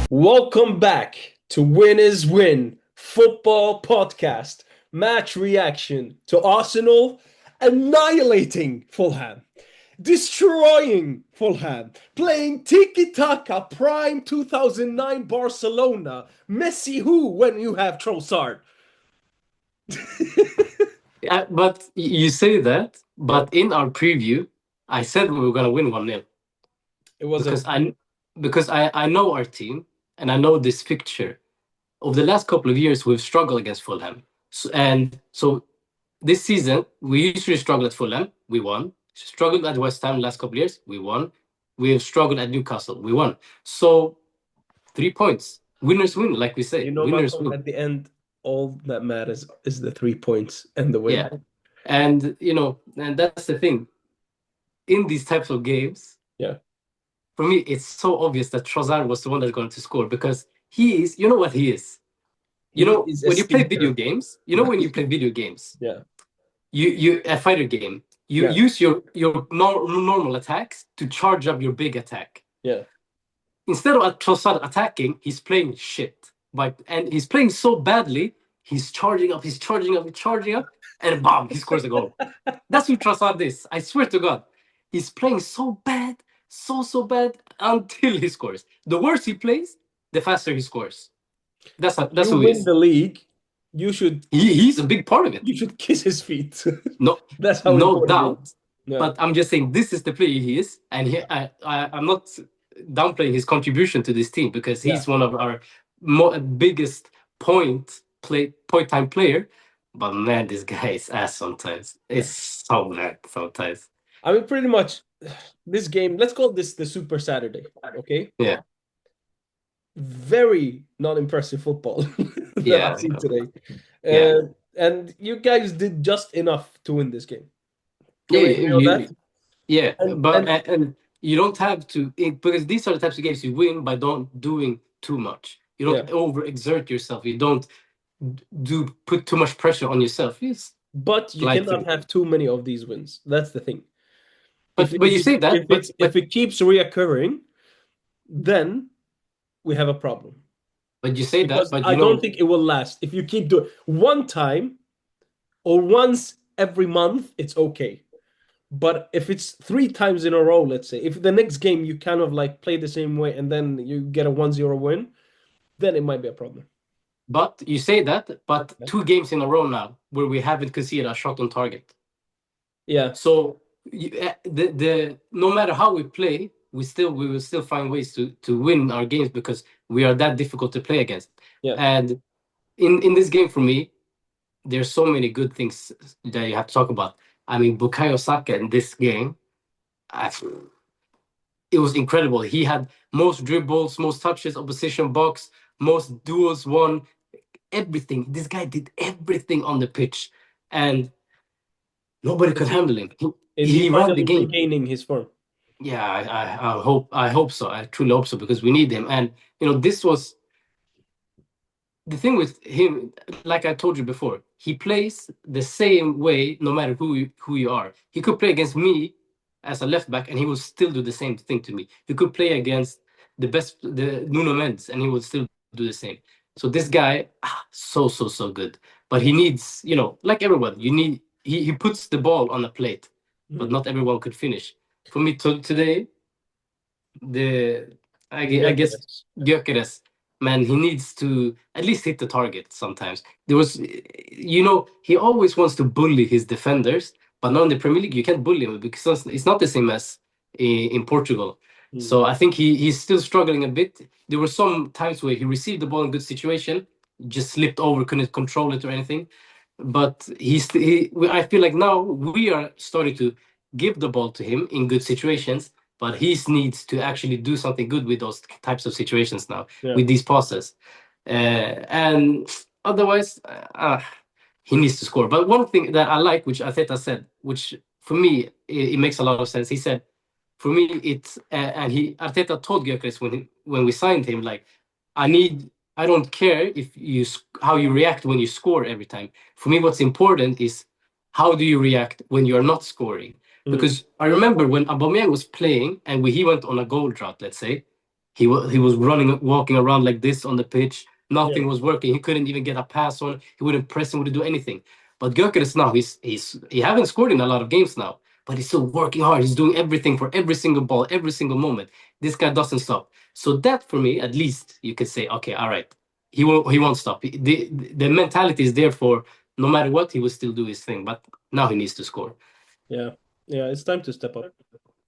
Welcome back to Win is Win Football Podcast. Match reaction to Arsenal annihilating Fulham, destroying Fulham, playing tiki-taka prime 2009 Barcelona. Messi who when you have Trossard? But you say that, Yeah, but in our preview, I said we were gonna win 1-0 it was a because I know our team and I know this fixture. Over the last couple of years, we've struggled against Fulham, and so this season we usually struggle at Fulham, we won. Struggled at West Ham the last couple of years, we won. We have struggled at Newcastle, we won. So 3 points, winners win, like we say, winners Malcolm, win. at the end, all that matters is the 3 points and the win. Yeah, and that's the thing in these types of games. Yeah, For me, it's so obvious that Trossard was the one that's going to score because he is, you know what he is. he is a When you play video stinker. games, when you play video games, Yeah, you a fighter game, you yeah, use your normal attacks to charge up your big attack. yeah. Instead of Trossard attacking, he's playing shit. And he's playing so badly, he's charging up, he's charging up, and bam, he scores a goal. That's who Trossard is. I swear to God. He's playing so bad, so bad until he scores. The worse he plays, the faster he scores. That's You who he win is. the league, you should He's a big part of it. you should kiss his feet. No, That's how no important it is. doubt. Yeah, But I'm just saying this is the player he is, and I'm not downplaying his contribution to this team because yeah. he's one of our biggest point time player. But man, this guy is ass sometimes. Yeah. It's so bad sometimes. I mean, pretty much this game, let's call this the Super Saturday. Okay. Yeah, Very not impressive football that yeah, I've seen today. yeah, And you guys did just enough to win this game. Can yeah. we agree on that? Yeah, but And and you don't have to because these are the types of games you win by don't doing too much. You yeah, don't overexert yourself. You don't do put too much pressure on yourself. Yes, but you like cannot have too many of these wins. That's the thing. If but you say that, if it keeps reoccurring, then we have a problem. but you say that, Because but I don't think it will last. If you keep doing one time or once every month, it's okay. But if it's 3 times in a row, let's say, if the next game you kind of like play the same way and then you get a 1-0 win, then it might be a problem. but you say that, but Yeah. 2 games in a row now where we haven't conceded a shot on target. Yeah. So the no matter how we play, we will still find ways to win our games because we are that difficult to play against. Yeah. And in this game for me, there's so many good things that you have to talk about. I mean, Bukayo Saka in this game, I, it was incredible. He had most dribbles, most touches, opposition box, most duels won, everything. This guy did everything on the pitch, and nobody Is could he handle him. is he He ran the finally game. regaining his form? Yeah, I hope so. I truly hope so because we need him. And this was the thing with him. Like I told you before, he plays the same way no matter who you are. He could play against me as a left back, and he will still do the same thing to me. He could play against the Nuno Mendes, and he would still do the same. So this guy, so good. But he needs, like everyone, he puts the ball on a plate, but Mhm. not everyone could finish. For me today, the I guess Gyökeres. Gyökeres, man, he needs to at least hit the target sometimes. He always wants to bully his defenders, but now in the Premier League you can't bully him because it's not the same as in Portugal. Mm. So I think he's still struggling a bit. There were some times where he received the ball in good situation, just slipped over, couldn't control it or anything. But I feel like now we are starting to give the ball to him in good situations, but he needs to actually do something good with those types of situations now Yeah. with these passes. And otherwise, he needs to score. But one thing that I like, which Arteta said, which for me it makes a lot of sense. He said, for me, it's and Arteta told Gyökeres when we signed him, like, I don't care if how you react when you score every time. For me, what's important is how do you react when you're not scoring. Mm. Because I remember when Aubameyang was playing and he went on a goal drought, let's say, he was walking around like this on the pitch. Yeah. Nothing was working. He couldn't even get a pass on. He wouldn't press. He wouldn't do anything. But Gyökeres now, he haven't scored in a lot of games now, but he's still working hard. He's doing everything for every single ball, every single moment. This guy doesn't stop. So that for me, at least, you could say, okay, all right, he won't stop. The mentality is there for no matter what, he will still do his thing. But now he needs to score. Yeah. Yeah. It's time to step up,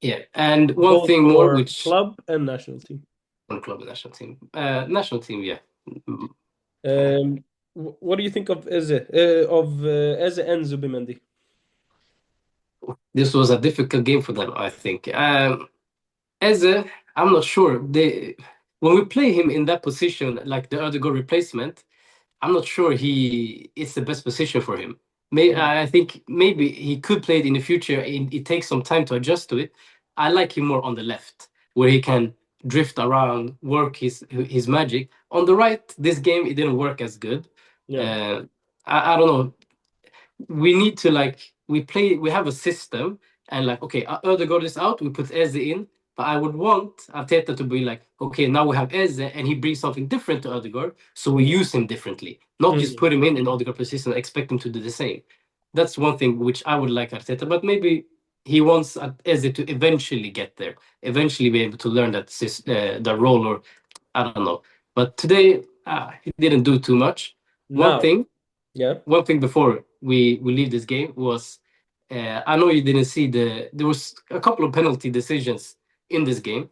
Yeah, and one both thing more, for which club and national team. on club and national team, yeah. What do you think of Eze and Zubimendi? This was a difficult game for them, I think. I'm not sure. When we play him in that position, like the other goal replacement, I'm not sure it's the best position for him. Mm. I think maybe he could play it in the future. It takes some time to adjust to it. I like him more on the left, where he can drift around, work his magic. On the right, this game it didn't work as good. Yeah. Uh, I don't know. We need to we have a system, and like, okay, Ödegaard is out, we put Eze in, but I would want Arteta to be like, okay, now we have Eze and he brings something different to Ödegaard, so we use him differently, not just Mm. put him in Ödegaard position and expect him to do the same. That's one thing which I would like Arteta, but maybe he wants Eze to eventually get there, eventually be able to learn the role, or I don't know. But today, he didn't do too much. One Now, thing yeah. one thing before we leave this game was, I know you didn't see there was a couple of penalty decisions in this game.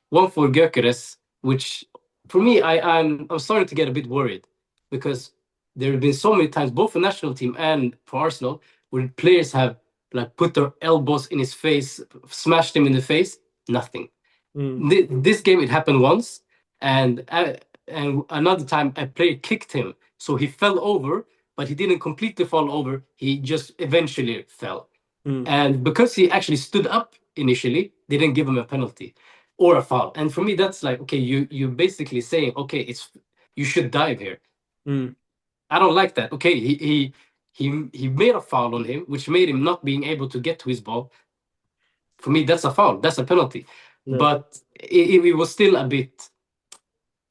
One for Gyökeres, which for me I'm starting to get a bit worried, because there have been so many times both for national team and for Arsenal where players have like put their elbows in his face, smashed him in the face, nothing. Mm. This game it happened once, and another time a player kicked him, so he fell over, but he didn't completely fall over. He just eventually fell, Mm. and because he actually stood up initially, they didn't give him a penalty or a foul. And for me, that's like, okay, you basically saying, okay, you should dive here. Mm. I don't like that. Okay, he made a foul on him, which made him not being able to get to his ball. For me, that's a foul. That's a penalty. Yeah. But it was still a bit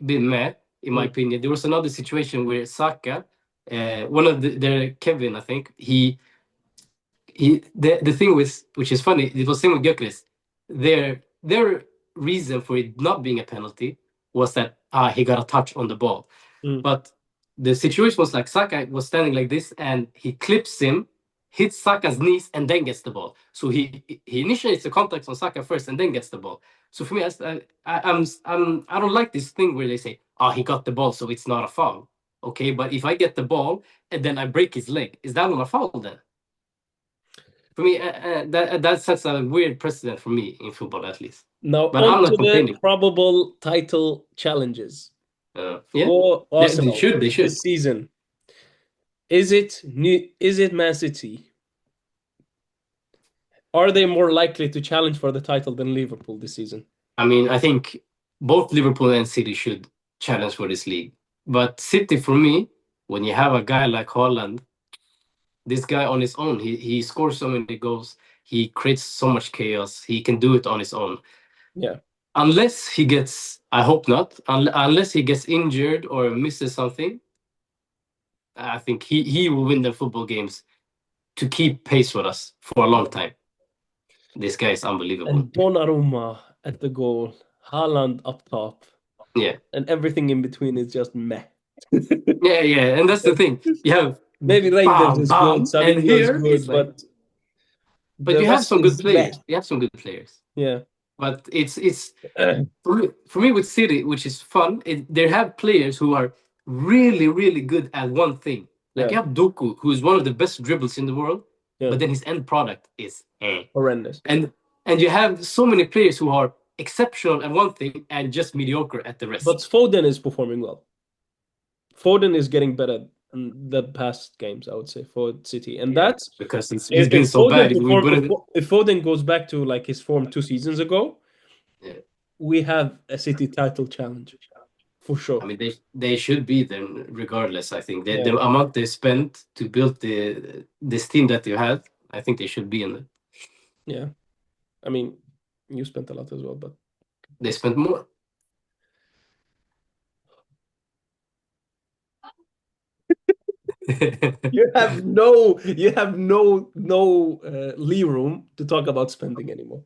meh, in my Mm. opinion. There was another situation where Saka, one of their Kevin, I think, the thing with which is funny, it was same with Gyökeres. Their reason for it not being a penalty was that he got a touch on the ball. Mm. But the situation was like Saka was standing like this and he clips him, hits Saka's knees, and then gets the ball. So he initiates the contact on Saka first and then gets the ball. So for me, I don't like this thing where they say, he got the ball, so it's not a foul. Okay, but if I get the ball and then I break his leg, is that not a foul then? For me, that sets a weird precedent for me in football, at least. Now But on I'm not to the complaining. probable title challenges Yeah, for they Arsenal should. They should. this season. Is it Man City? Are they more likely to challenge for the title than Liverpool this season? I mean, I think both Liverpool and City should challenge for this league. But City, for me, when you have a guy like Haaland, this guy on his own, he scores so many goals. He creates so much chaos. He can do it on his own. Yeah. Unless he gets, I hope not, unless he gets injured or misses something, I think he will win the football games to keep pace with us for a long time. This guy is unbelievable. And Donnarumma at the goal, Haaland up top, Yeah. and everything in between is just meh. Yeah. And that's the thing. You have Maybe Reinders bam, is good, bam, and Savinho is here it's good, like, but but the you have rest some good is meh. players. You have some good players. Yeah. But it's for me with City, which is fun. They have players who are really, really good at one thing. Like Yeah. you have Doku, who is one of the best dribbles in the world, Yeah. but then his end product is eh. Horrendous. And you have so many players who are exceptional at one thing and just mediocre at the But rest. Foden is performing well. Foden is getting better in the past games, I would say, for City. And Yeah, that's because he's been if so Foden bad. We perform wouldn't. if Foden goes back to like his form 2 seasons ago, Yeah. we have a City title challenge for I sure. mean, they should be then, regardless. I think Yeah. the amount they spent to build this team that you had, I think they should be in it. Yeah. I mean, you spent a lot as well, but They spent more. you have no lee room to talk about spending anymore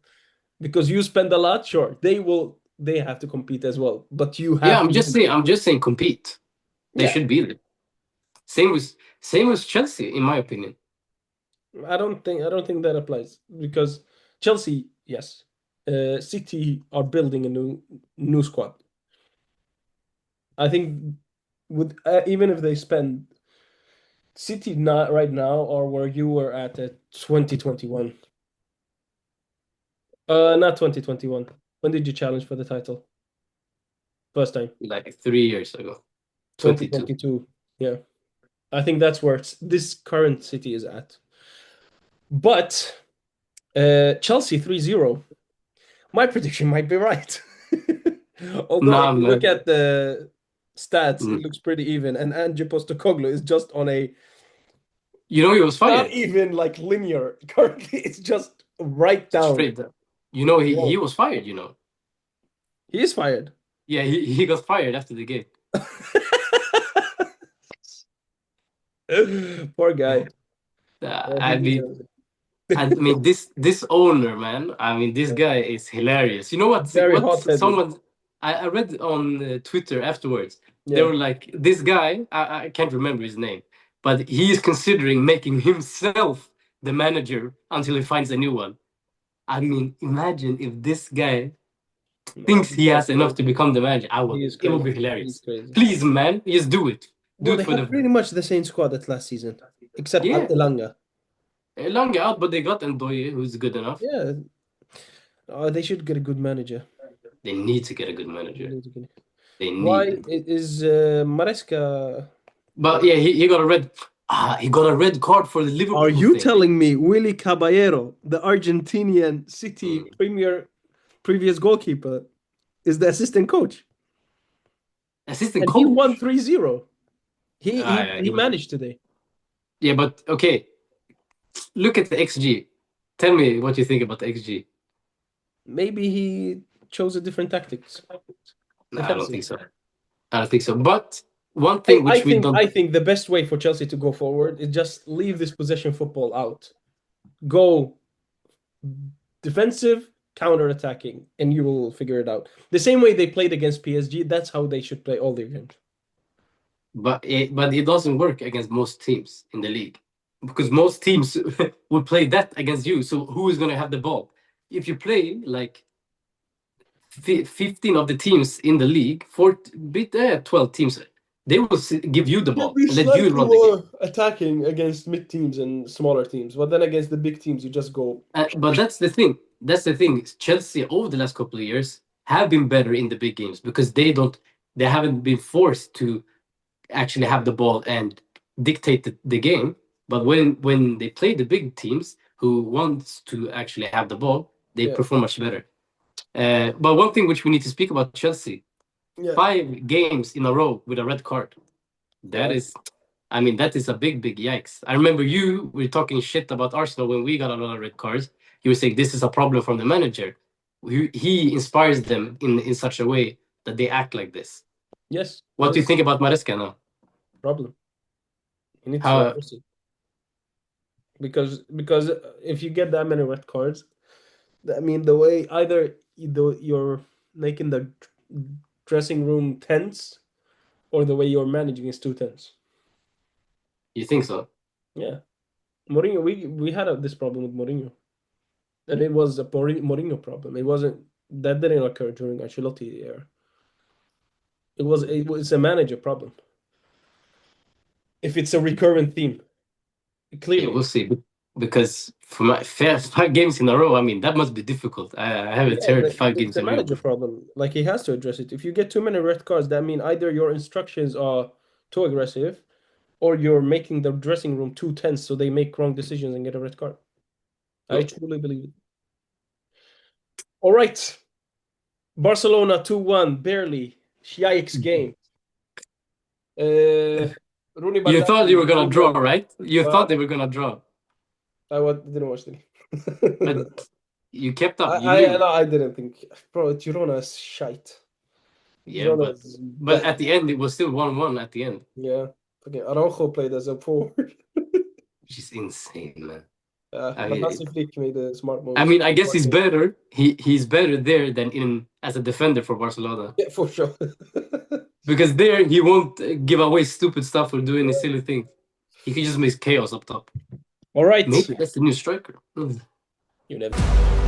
because you spend a lot. Sure, they have to compete as well, but you Yeah, have to. I'm just saying compete. They Yeah, should be there. Same with Chelsea, in my opinion. I don't think that applies because Chelsea, yes, City are building a new squad. I think with even if they spend City not right now or where you were at 2021. Not 2021. When did you challenge for the title? First time. Like 3 years ago, 22. 2022. Yeah. I think that's where this current City is at. But Chelsea 3-0. My prediction might be right. Although if Nah, you look man. at the stats, it Mm. looks pretty even. And Ange Postecoglou is just on a You know he was not fired. even like linear. Currently, it's just right down. Straight up. You know he Whoa. was fired. You know. He is fired. Yeah, he got fired after the game. Poor guy. He I mean, deserves it. this owner, man. I mean, this Yeah. guy is hilarious. You know what? Very What hot-headed. someone I read on Twitter afterwards. They Yeah. were like, this guy. I can't remember his name, but he is considering making himself the manager until he finds a new one. I mean, imagine if this guy No, thinks this he guy's has enough to crazy. become the manager. I He will. is It will be crazy. He's hilarious. crazy. Please, man, just do it. Do Well, it they for have the. pretty much the same squad as last season, except Yeah, Elanga. long out, but they got Ndoye, who's good enough. Yeah, they should get a good manager. They need to get a good They manager. need to get- They Why need. is Maresca? But yeah, he got a red. He got a red card for the Are Liverpool you thing. telling me Willy Caballero, the Argentinian City Mm. Premier previous goalkeeper, is the assistant coach? Assistant And he won coach. 3-0. He he Yeah, he managed today. yeah, but okay. Look at the XG. Tell me what you think about the XG. Maybe he chose a different tactics. No, I don't Defensive. think so. I don't think so. But one I, thing I which we think I don't. think the best way for Chelsea to go forward is just leave this possession football out. Go defensive, counter attacking, and you will figure it out. The same way they played against PSG, that's how they should play all their games. But it doesn't work against most teams in the league because most teams will play that against you. So who is going to have the ball? If you play like 15 of the teams in the league, 12 teams, they will give you the You'll ball be and let you slightly run the game. more attacking against mid teams and smaller teams, but then against the big teams, you just go. But that's the thing. That's the thing. Chelsea over the last couple of years have been better in the big games because they haven't been forced to actually have the ball and dictate the game. But when they play the big teams who wants to actually have the ball, they Yeah, perform much better. But one thing which we need to speak about Chelsea: yeah, 5 games in a row with a red card. That yeah. is, I mean, that is a big yikes. I remember you were talking shit about Arsenal when we got a lot of red cards. You were saying this is a problem from the manager. He inspires them in such a way that they act like this. Yes, it What do you is think about Maresca now? a problem. He needs to How address it because if you get that many red cards, I mean the way either you're making the dressing room tense or the way you're managing is too tense. you think so? Yeah, Mourinho, we had this problem with Mourinho, and it was a Mourinho problem. It wasn't that didn't occur during Ancelotti era. It was a manager problem. If it's a recurrent theme, Yeah, clearly. we'll see. Because for my 5 games in a row, I mean, that must be difficult. I haven't Yeah, heard five it's games a in a row manager before. problem. Like he has to address it. If you get too many red cards, that mean either your instructions are too aggressive or you're making the dressing room too tense so they make wrong decisions and get a red card. I Yeah. truly believe it. All right. Barcelona 2-1, barely. Yikes game. Uh, Rooney You thought you Badawi, were gonna goal draw, one. right? You thought Well, they were gonna draw, didn't watch the but game. you kept up. You I knew. no, I didn't think. Bro, Girona is shite. Yeah, Girona but is but bad. at the end, it was still 1-1 at the end. Yeah. Okay, Araujo played as a forward. which is insane, man. But I mean, Hansi Flick made a smart move. I mean, I guess he's better. He's better there than in as a defender for Barcelona. Yeah, for sure. Because there he won't give away stupid stuff or do any silly thing. He can just make chaos up top. All right. Maybe that's the new striker. You never.